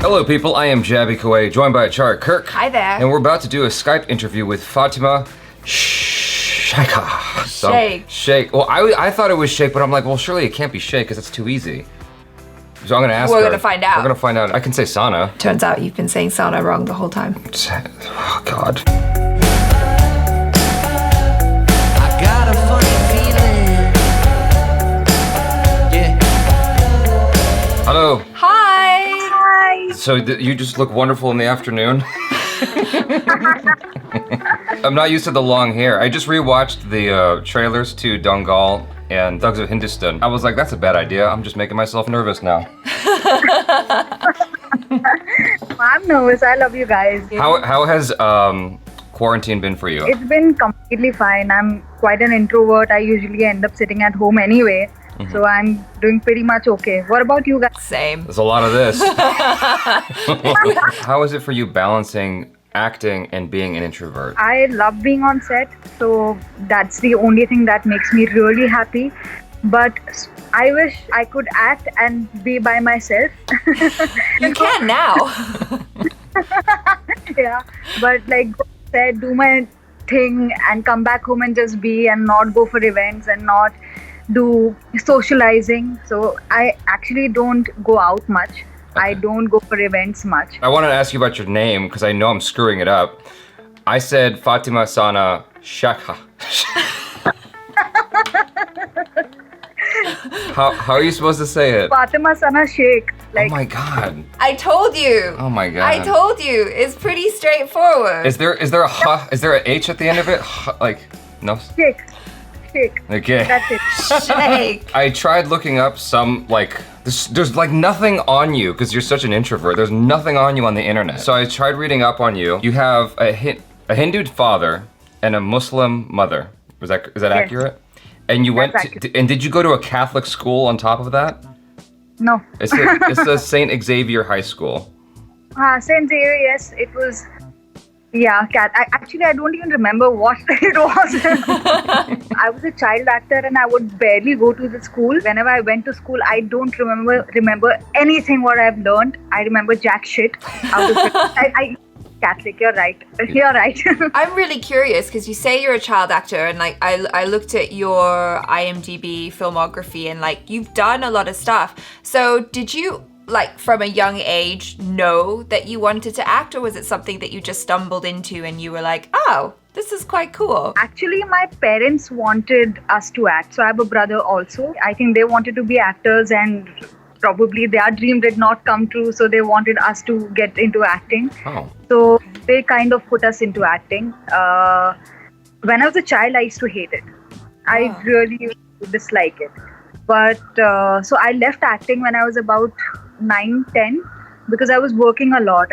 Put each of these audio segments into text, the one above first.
Hello people, I am Jaby Koay, joined by ACHARA KIRK. Hi there. And we're about to do a Skype interview with Fatima Shaikh. Shaikh. Well, I thought it was Shaikh, but I'm like, well, surely it can't be Shaikh because that's too easy. So I'm gonna ask her. We're gonna find out. We're gonna find out. I can say Sana. Turns out you've been saying Sana wrong the whole time. Oh, God. I got a funny feeling. Yeah. Hello. Hi. Hi. So you just look wonderful in the afternoon. I'm not used to the long hair. I just rewatched the trailers to Dangal and Thugs of Hindustan. I was like, that's a bad idea. I'm just making myself nervous now. I'm nervous. I love you guys. How has quarantine been for you? It's been completely fine. I'm quite an introvert. I usually end up sitting at home anyway. So I'm doing pretty much okay. What about you guys? Same. There's a lot of this. How is it for you balancing acting and being an introvert? I love being on set, so that's the only thing that makes me really happy. But I wish I could act and be by myself. You can now. Yeah, but like go on set, do my thing and come back home and just be and not go for events and not do socializing. So I actually don't go out much. Okay. I don't go for events much. I wanted to ask you about your name because I know I'm screwing it up. I said Fatima Sana Shaikh. How are you supposed to say it? Fatima Sana Shaikh. Like, oh my God. I told you. Oh my God. I told you. It's pretty straightforward. Is there a ha? Is there a H at the end of it? Like, no? Shaikh. Okay. That's it. Shaikh. I tried looking up some, like, there's like nothing on you because you're such an introvert. There's nothing on you on the internet. So I tried reading up on you. You have a Hindu father and a Muslim mother. Is that yes. Accurate? And you went to, and did you go to a Catholic school on top of that? No. It's a St. Xavier High School. St. Xavier, yes. It was, yeah, I don't even remember what it was. I was a child actor and I would barely go to the school. Whenever I went to school, I don't remember anything what I've learned. I remember jack shit. I Catholic, you're right. You're right. I'm really curious because you say you're a child actor and like I looked at your IMDb filmography and like you've done a lot of stuff. So did you like from a young age know that you wanted to act, or was it something that you just stumbled into and you were like, oh, this is quite cool? Actually, my parents wanted us to act. So I have a brother also. I think they wanted to be actors and probably their dream did not come true, so they wanted us to get into acting. Oh. So they kind of put us into acting. When I was a child, I used to hate it. I really used to dislike it. But so I left acting when I was about 9-10 because I was working a lot.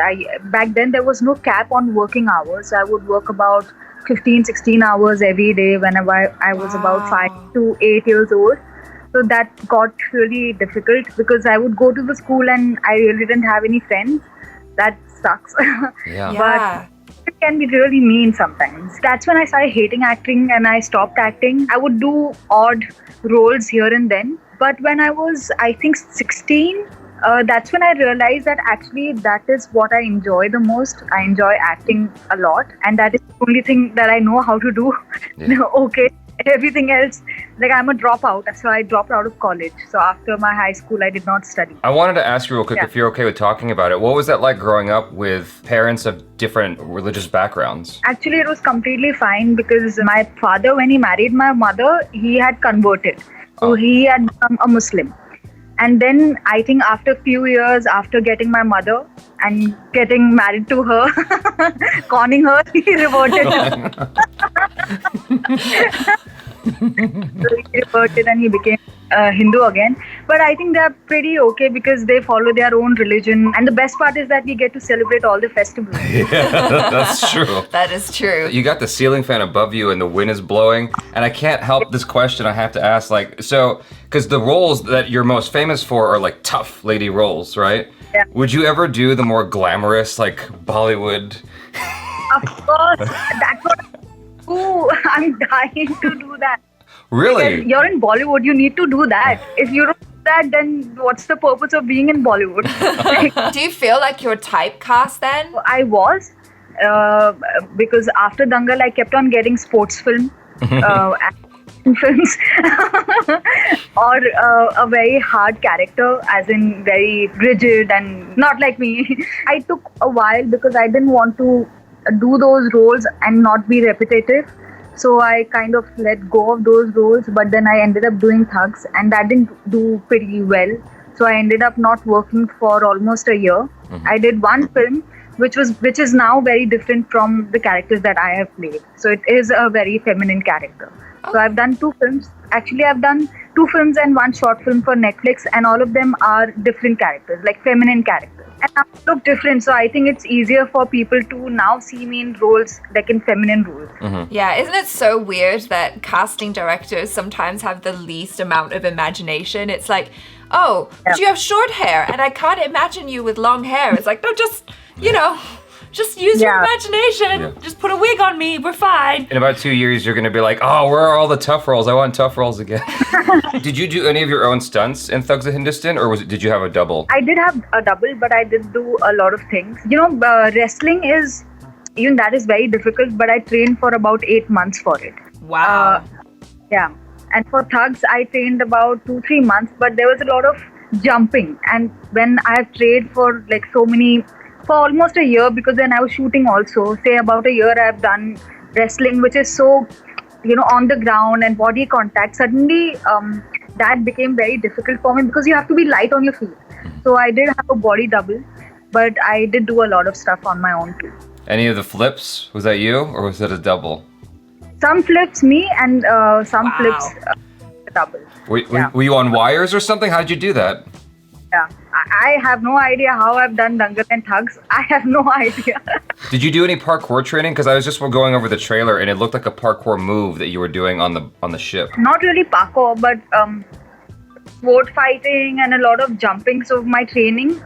Back then there was no cap on working hours. I would work about 15-16 hours every day whenever I was about 5 to 8 years old. So that got really difficult because I would go to the school and I really didn't have any friends. That sucks. Yeah. But it can be really mean sometimes. That's when I started hating acting and I stopped acting. I would do odd roles here and then. But when I was, I think, 16, that's when I realized that actually that is what I enjoy the most. I enjoy acting a lot. And that is the only thing that I know how to do. Yeah. Okay. Everything else, like I'm a dropout, so I dropped out of college. So after my high school, I did not study. I wanted to ask you real quick if you're okay with talking about it. What was that like growing up with parents of different religious backgrounds? Actually, it was completely fine because my father, when he married my mother, he had converted. So he had become a Muslim. And then I think after a few years, after getting my mother and getting married to her, conning her, he reverted. So he reverted and he became Hindu again. But I think they're pretty okay because they follow their own religion. And the best part is that we get to celebrate all the festivals. Yeah, that's true. That is true. You got the ceiling fan above you and the wind is blowing. And I can't help this question I have to ask. Like, so, because the roles that you're most famous for are like tough lady roles, right? Yeah. Would you ever do the more glamorous, like Bollywood? Of course. That's what I'm dying to do that. Really? Because you're in Bollywood, you need to do that. If you don't that, then what's the purpose of being in Bollywood? Do you feel like you're typecast then? I was, because after Dangal, I kept on getting sports film, action films, or a very hard character, as in very rigid and not like me. I took a while because I didn't want to do those roles and not be repetitive. So I kind of let go of those roles, but then I ended up doing Thugs, and that didn't do pretty well. So I ended up not working for almost a year. I did one film, which is now very different from the characters that I have played. So it is a very feminine character. So I've done 2 films. Actually, I've done 2 films and 1 short film for Netflix, and all of them are different characters, like feminine characters. And I look different, so I think it's easier for people to now see me in roles, like in feminine roles. Yeah, isn't it so weird that casting directors sometimes have the least amount of imagination? It's like, oh, but you have short hair, and I can't imagine you with long hair. It's like, no, just use your imagination. Yeah. Just put a wig on me. We're fine. In about 2 years, you're going to be like, oh, where are all the tough roles? I want tough roles again. Did you do any of your own stunts in Thugs of Hindustan, or did you have a double? I did have a double, but I did do a lot of things. Wrestling is, even that is very difficult, but I trained for about 8 months for it. Wow. Yeah. And for Thugs, I trained about 2-3 months, but there was a lot of jumping. And when I have trained for for almost a year, because then I was shooting also, say about a year I have done wrestling, which is so, on the ground and body contact. Suddenly, that became very difficult for me because you have to be light on your feet. So I did have a body double, but I did do a lot of stuff on my own too. Any of the flips? Was that you, or was it a double? Some flips me, and some flips double. Were you on wires or something? How did you do that? Yeah, I have no idea how I've done Dangal and Thugs. I have no idea. Did you do any parkour training? Because I was just going over the trailer, and it looked like a parkour move that you were doing on the ship. Not really parkour, but sword fighting and a lot of jumping. So my training,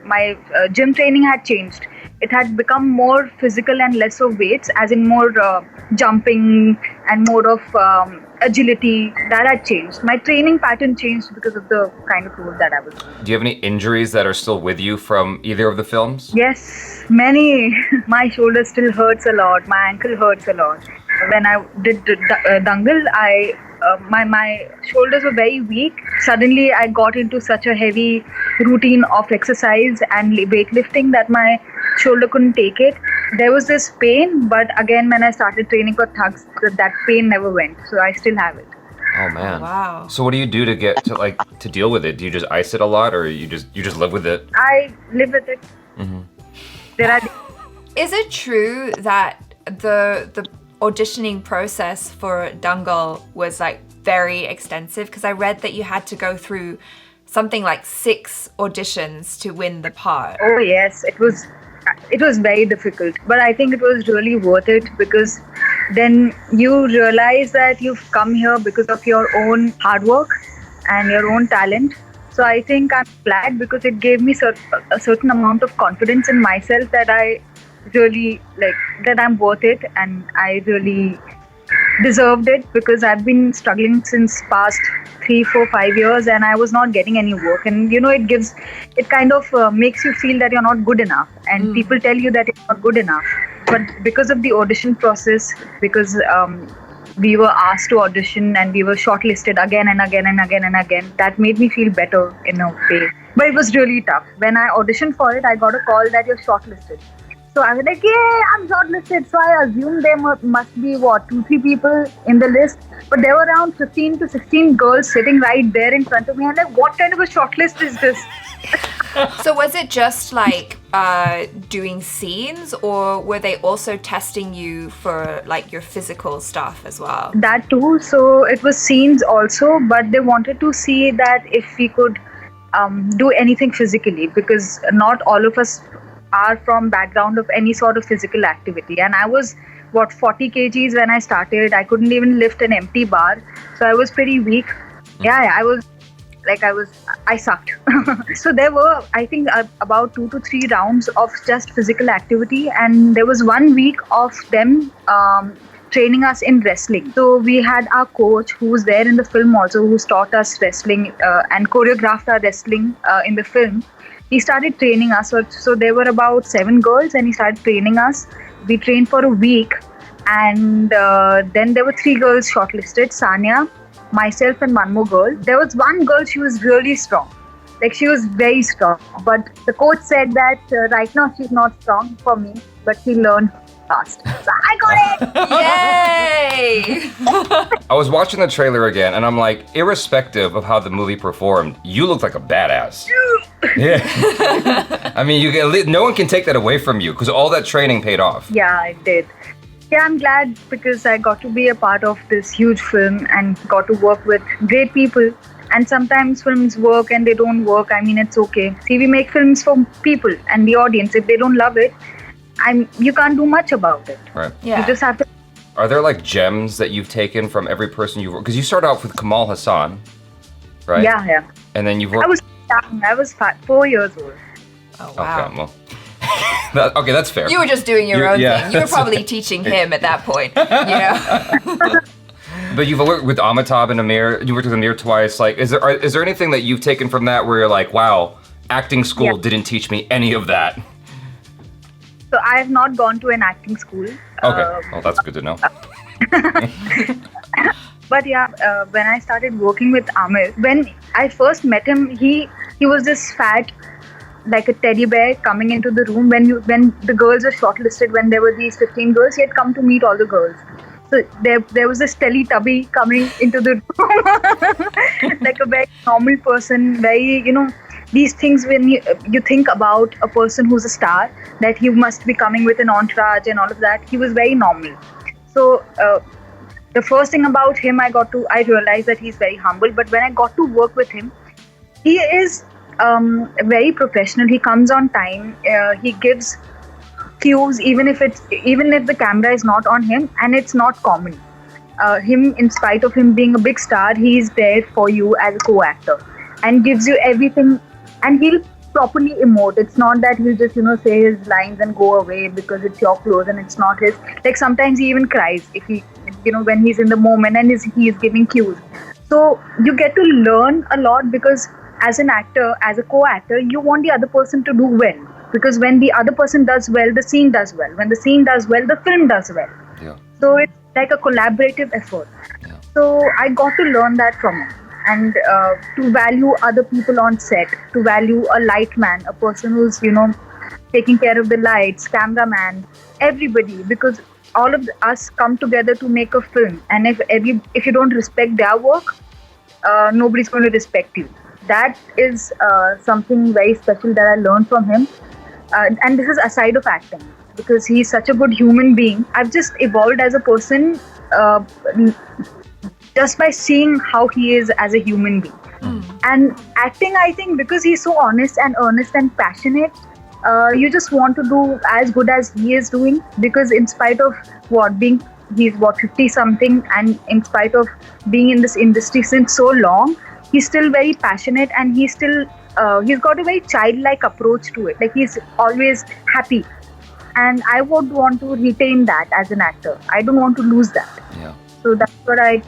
my gym training had changed. It had become more physical and less of weights, as in more jumping and more of agility. That had changed. My training pattern changed because of the kind of role that I was doing. Do you have any injuries that are still with you from either of the films? Yes, many. My shoulder still hurts a lot. My ankle hurts a lot. When I did Dangal, my shoulders were very weak. Suddenly, I got into such a heavy routine of exercise and weightlifting that my shoulder couldn't take it. There was this pain, but again, when I started training for Thugs, that pain never went. So I still have it. Oh man! Wow. So what do you do to deal with it? Do you just ice it a lot, or you just live with it? I live with it. Is it true that the auditioning process for Dangal was like very extensive? Because I read that you had to go through something like 6 auditions to win the part. Oh yes, it was very difficult, but I think it was really worth it, because then you realize that you've come here because of your own hard work and your own talent. So I think I'm glad, because it gave me a certain amount of confidence in myself that I really that I'm worth it, and I really deserved it, because I've been struggling since past 3, 4, 5 years, and I was not getting any work. And it kind of makes you feel that you're not good enough, and people tell you that you're not good enough. But because of the audition process, because we were asked to audition and we were shortlisted again and again and again and again, that made me feel better in a way. But it was really tough. When I auditioned for it, I got a call that you're shortlisted. So I was like, yeah, I'm shortlisted. So I assumed there must be 2-3 people in the list. But there were around 15 to 16 girls sitting right there in front of me. I'm like, what kind of a shortlist is this? So was it just like doing scenes, or were they also testing you for like your physical stuff as well? That too. So it was scenes also, but they wanted to see that if we could do anything physically, because not all of us are from background of any sort of physical activity. And I was 40 kgs when I started. I couldn't even lift an empty bar, so I was pretty weak. I sucked. So there were, I think, about 2 to 3 rounds of just physical activity, and there was 1 week of them training us in wrestling. So we had our coach who was there in the film also, who's taught us wrestling and choreographed our wrestling in the film. He started training us. So there were about 7 girls and he started training us. We trained for a week and then there were 3 girls shortlisted, Sanya, myself and one more girl. There was one girl, she was really strong. Like she was very strong. But the coach said that right now she's not strong for me, but she learned fast. So I got it! Yay! I was watching the trailer again, and I'm like, irrespective of how the movie performed, you looked like a badass. Yeah. I mean, no one can take that away from you because all that training paid off. Yeah, I did. Yeah, I'm glad because I got to be a part of this huge film and got to work with great people. And sometimes films work and they don't work. I mean, it's okay. See, we make films for people and the audience. If they don't love it, you can't do much about it. Right. Yeah. You just have to. Are there like gems that you've taken from every person you've worked? Because you start off with Kamal Hassan, right? Yeah. And then you've worked. I was young. I was 4 years old. Oh, wow. Okay, well. Okay, that's fair. You were just doing your own yeah, thing. You were probably teaching him at that point, you know? But you've worked with Amitabh and Amir. You worked with Amir twice. Like, is there anything that you've taken from that where you're like, wow, acting school didn't teach me any of that? So I have not gone to an acting school. Okay, well, that's good to know. But yeah, when I started working with Amir, when I first met him, he was this fat, like a teddy bear coming into the room. When the girls were shortlisted, when there were these 15 girls, he had come to meet all the girls. So there was this Teletubby coming into the room, like a very normal person, very, these things when you think about a person who's a star, that he must be coming with an entourage and all of that. He was very normal. So the first thing about him, I realized that he's very humble. But when I got to work with him, he is very professional. He comes on time. He gives cues even if the camera is not on him and it's not common. In spite of him being a big star, he's there for you as a co-actor and gives you everything, and he'll properly emote. It's not that he'll just say his lines and go away because it's your clothes and it's not his. Like sometimes he even cries if he when he's in the moment and he is giving cues. So you get to learn a lot because as an actor, as a co-actor, you want the other person to do well. Because when the other person does well, the scene does well. When the scene does well, the film does well. Yeah. So it's like a collaborative effort. Yeah. So I got to learn that from him. And to value other people on set, to value a light man, a person who's, taking care of the lights, cameraman, everybody. Because all of us come together to make a film. And if you don't respect their work, nobody's going to respect you. That is something very special that I learned from him. And this is aside of acting, because he's such a good human being. I've just evolved as a person just by seeing how he is as a human being. And acting, I think, because he's so honest and earnest and passionate, you just want to do as good as he is doing. Because in spite of he's 50 something, and in spite of being in this industry since so long, he's still very passionate, and he's got a very childlike approach to it. Like he's always happy, and I would want to retain that as an actor. I don't want to lose that. Yeah. So that's what I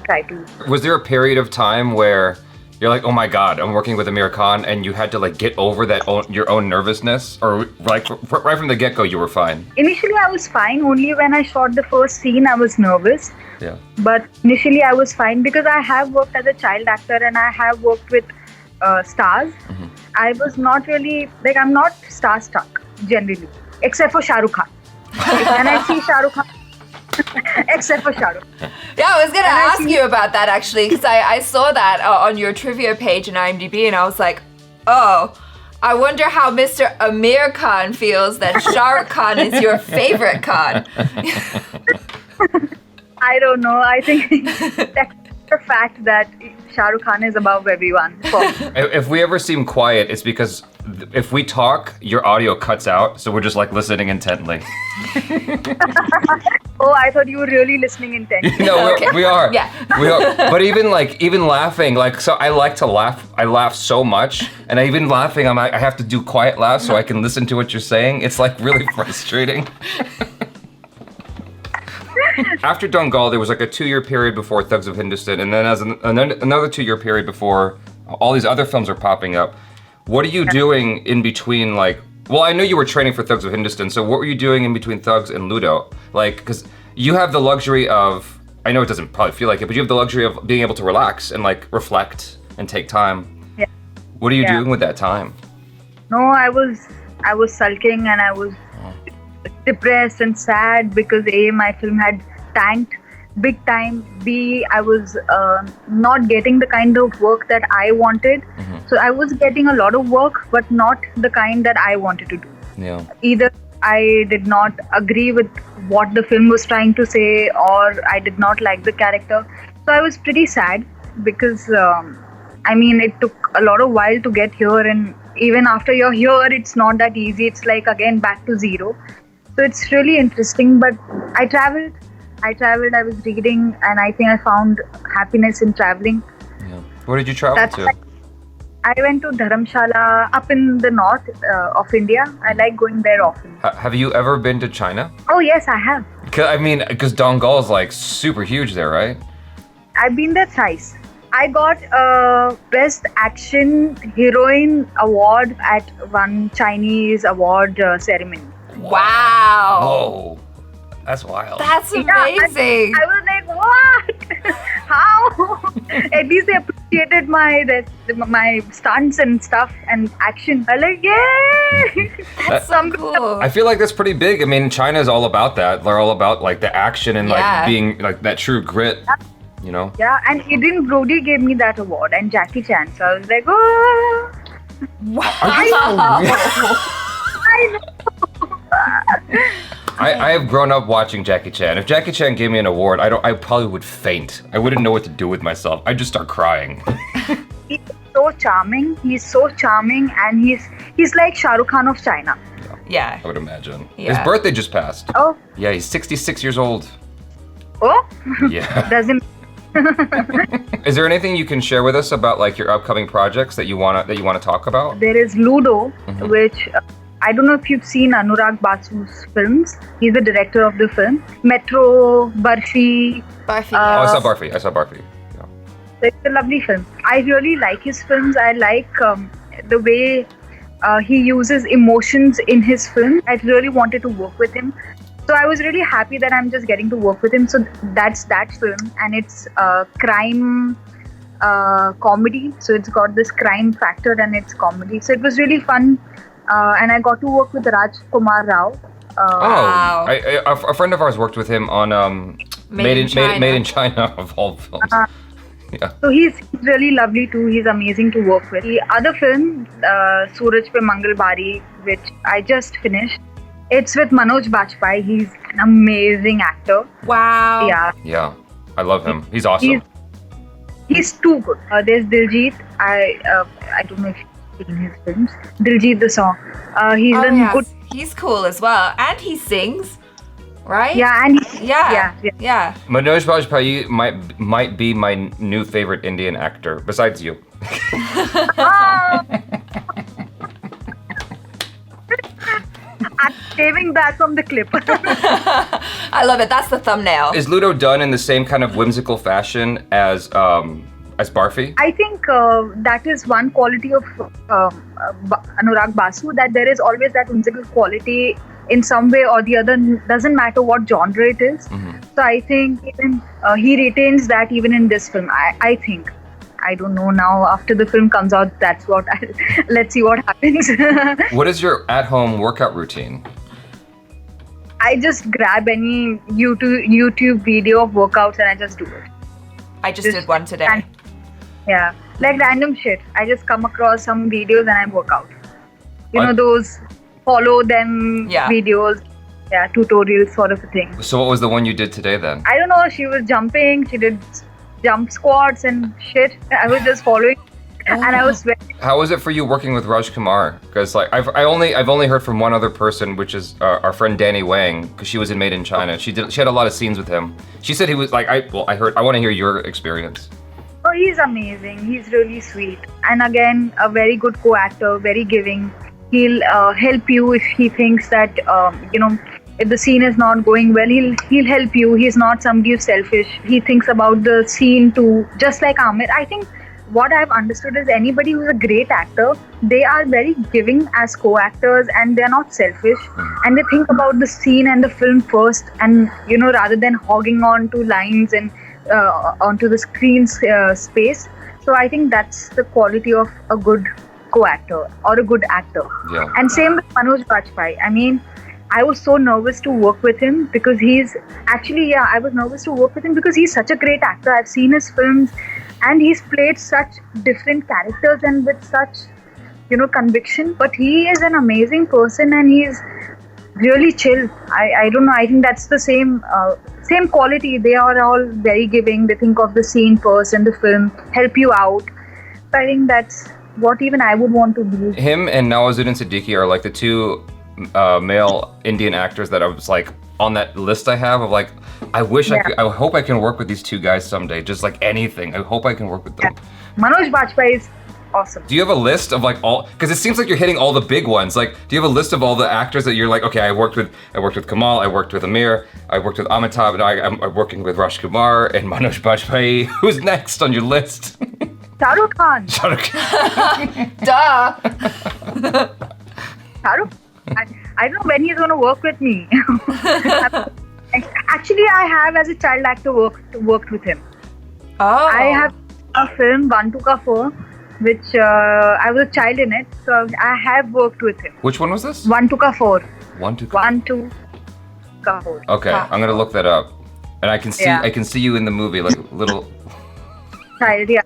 try to. Was there a period of time where you're like, oh my God, I'm working with Amir Khan, and you had to like get over your own nervousness, or like right from the get-go you were fine? Initially I was fine. Only when I shot the first scene I was nervous. Yeah. But initially I was fine because I have worked as a child actor and I have worked with stars. Mm-hmm. I was not really, I'm not star-struck generally, except for Shah Rukh Khan. And I see Shah Rukh Khan, except for Shah Rukh. Yeah, I was going to ask you about that actually, because I saw that on your trivia page in IMDb and I was like, oh, I wonder how Mr. Amir Khan feels that Shah Rukh Khan is your favorite Khan. I don't know. I think that's the fact that Shah Rukh Khan is above everyone. If we ever seem quiet, it's because if we talk, your audio cuts out, so we're just like listening intently. Oh, I thought you were really listening intently. No, Okay. we are. Yeah. We are. But even laughing, so I like to laugh. I laugh so much, and even laughing, I have to do quiet laughs so I can listen to what you're saying. It's like really frustrating. After Dangal, there was like a 2-year period before Thugs of Hindustan, and then another 2-year period before all these other films are popping up. What are you doing in between, like, well, I know you were training for Thugs of Hindustan, so what were you doing in between Thugs and Ludo? Like, because you have the luxury of, I know it doesn't probably feel like it, but you have the luxury of being able to relax and like reflect and take time. Yeah. What are you doing with that time? No, I was sulking and I was depressed and sad because A, my film had tanked big time. B, I was not getting the kind of work that I wanted. So I was getting a lot of work, but not the kind that I wanted to do. Yeah. Either I did not agree with what the film was trying to say, or I did not like the character. So I was pretty sad because, it took a lot of while to get here, and even after you're here, it's not that easy. It's like, again, back to zero. So it's really interesting, but I traveled, I was reading, and I think I found happiness in traveling. Yeah. Where did you travel to? I went to Dharamshala up in the north of India. I like going there often. Have you ever been to China? Oh yes, I have. Because Dangal is like super huge there, right? I've been there thrice. I got a Best Action Heroine award at one Chinese award ceremony. Wow. Whoa, that's wild. That's amazing. I was like, what? How? At least they appreciated my stunts and stuff and action. I was like, yay! That's so cool. I feel like that's pretty big. I mean, China is all about that. They're all about like the action and like being like that true grit, you know? Yeah, and Adrian Brody gave me that award and Jackie Chan. So I was like, oh. Wow. I know. I have grown up watching Jackie Chan. If Jackie Chan gave me an award, I probably would faint. I wouldn't know what to do with myself. I'd just start crying. He's so charming. And he's like Shah Rukh Khan of China. Yeah. I would imagine. Yeah. His birthday just passed. Oh. Yeah, he's 66 years old. Oh? Yeah. Doesn't. Is there anything you can share with us about like your upcoming projects that you wanna talk about? There is Ludo, which I don't know if you've seen Anurag Basu's films. He's the director of the film. Metro, Barfi. Barfi. I saw Barfi. Yeah. It's a lovely film. I really like his films. I like the way he uses emotions in his film. I really wanted to work with him. So I was really happy that I'm just getting to work with him. So that's that film, and it's crime comedy. So it's got this crime factor and it's comedy. So it was really fun, and I got to work with Kumar Rao. Wow. A friend of ours worked with him on Made in China of all films. Yeah. So he's really lovely too. He's amazing to work with. The other film, Suraj Pe Mangal Bari, which I just finished. It's with Manoj Bajpayee. He's an amazing actor. Wow. Yeah. Yeah, I love him. He's awesome. He's too good. There's Diljit. I don't know if you've seen his films. Diljit the song. He's done good. He's cool as well, and he sings, right? Yeah, and yeah. Manoj Bajpayee might be my new favorite Indian actor, besides you. I'm saving that from the clip. I love it. That's the thumbnail. Is Ludo done in the same kind of whimsical fashion as Barfi? I think that is one quality of Anurag Basu, that there is always that whimsical quality in some way or the other. Doesn't matter what genre it is. So I think even he retains that even in this film. I think. I don't know now. After the film comes out, that's what. Let's see what happens. What is your at-home workout routine? I just grab any YouTube video of workouts and I just do it. I just did one today. Yeah, like random shit. I just come across some videos and I work out. You know those follow them videos. Yeah, tutorials sort of a thing. So what was the one you did today then? I don't know. She was jumping. She did jump squats and shit. I was just following, and I was sweating. How was it for you working with Raj Kumar? Because like I've only heard from one other person, which is our friend Danny Wang, because she was in Made in China. She had a lot of scenes with him. She said he was like I want to hear your experience. Oh, he's amazing. He's really sweet, and again a very good co-actor, very giving. He'll help you if he thinks that if the scene is not going well, he'll help you. He's not somebody who's selfish. He thinks about the scene too, just like Amir. I think what I've understood is anybody who's a great actor, they are very giving as co-actors, and they're not selfish, and they think about the scene and the film first, and rather than hogging on to lines and onto the screen space. So I think that's the quality of a good co-actor or a good actor. Yeah. And same with Manoj Bajpayee. I mean, I was so nervous to work with him because I was nervous to work with him because he's such a great actor. I've seen his films and he's played such different characters and with such, conviction. But he is an amazing person and he's really chill. I don't know. I think that's the same quality. They are all very giving. They think of the scene first and the film, help you out. So I think that's what even I would want to do. Him and Nawazuddin Siddiqui are like the two male Indian actors that I was like on that list I have of like, I hope I can work with these two guys someday. Just like anything. I hope I can work with them. Yeah. Manoj Bajpayee is awesome. Do you have a list of like all, because it seems like you're hitting all the big ones. Like, do you have a list of all the actors that you're like, okay, I worked with Kamal, I worked with Amir, I worked with Amitabh, and I'm working with Raj Kumar and Manoj Bajpayee. Who's next on your list? Shah Rukh Khan. Duh. Shah Rukh. I don't know when he's going to work with me. Actually, I have as a child actor worked with him. Oh. I have a film, Bantu Ka Four, which I was a child in it, so I have worked with him. Which one was this? Bantu Ka Four. Bantu Ka Four. Okay, I'm gonna look that up, and I can see you in the movie, like little. Child, yeah.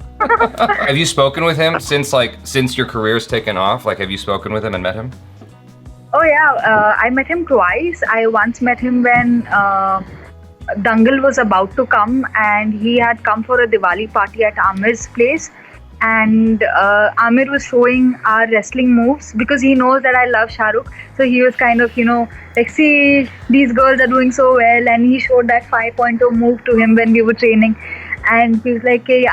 Have you spoken with him since your career's taken off? Like, have you spoken with him and met him? Oh yeah, I met him twice. I once met him when Dangal was about to come, and he had come for a Diwali party at Amir's place, and Amir was showing our wrestling moves because he knows that I love Shah Rukh. So he was kind of, like, see, these girls are doing so well, and he showed that 5.0 move to him when we were training. And he was like, hey,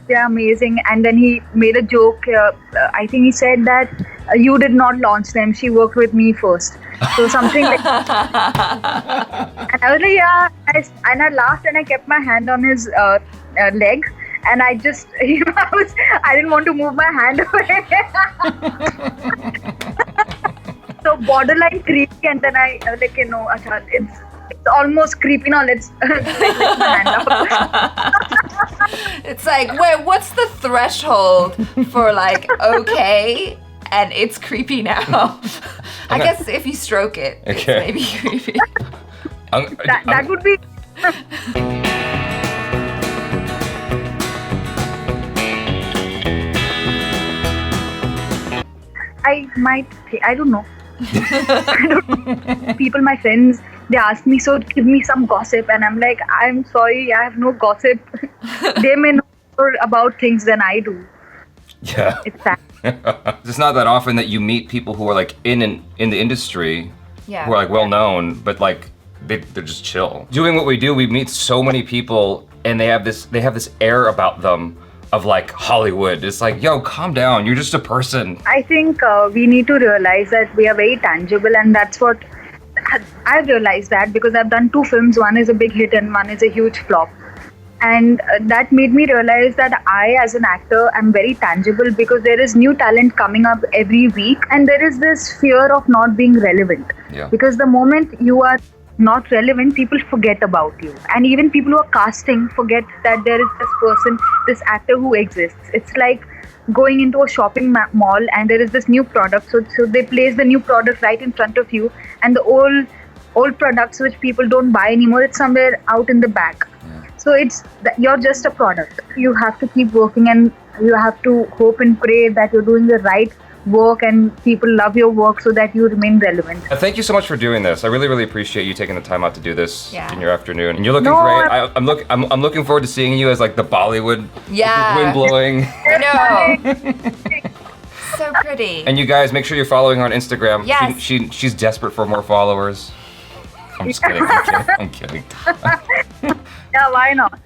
they're amazing. And then he made a joke. I think he said that you did not launch them. She worked with me first. So something like that. And I was like, yeah. And I laughed and I kept my hand on his leg. And I just, I didn't want to move my hand away. So borderline creepy. And then I was like, it's almost creepy now. Let's lift my hand up. It's like, wait, what's the threshold for like okay, and it's creepy now? I guess if you stroke it, it's maybe creepy. That would be. I don't know. People, my friends, they ask me, so give me some gossip, and I'm like, I'm sorry, I have no gossip. They may know more about things than I do. Yeah. It's sad. It's not that often that you meet people who are like in the industry, who are like well known, but like they're just chill. Doing what we do, we meet so many people, and they have this air about them of like Hollywood. It's like, yo, calm down. You're just a person. I think we need to realize that we are very tangible, and that's what I've realized that because I've done 2 films. One is a big hit and one is a huge flop. And that made me realize that I, as an actor, am very tangible because there is new talent coming up every week, and there is this fear of not being relevant. Yeah. Because the moment you are not relevant, people forget about you. And even people who are casting forget that there is this person, this actor who exists. It's like going into a shopping mall and there is this new product. So they place the new product right in front of you, and the old products which people don't buy anymore, it's somewhere out in the back. So you're just a product. You have to keep working, and you have to hope and pray that you're doing the right work and people love your work so that you remain relevant. Thank you so much for doing this. I really, really appreciate you taking the time out to do this in your afternoon. And you're looking great. I'm looking forward to seeing you as like the Bollywood wind blowing. No. So pretty. And you guys, make sure you're following her on Instagram. Yes. She's desperate for more followers. I'm just kidding. I'm kidding. Yeah, why not?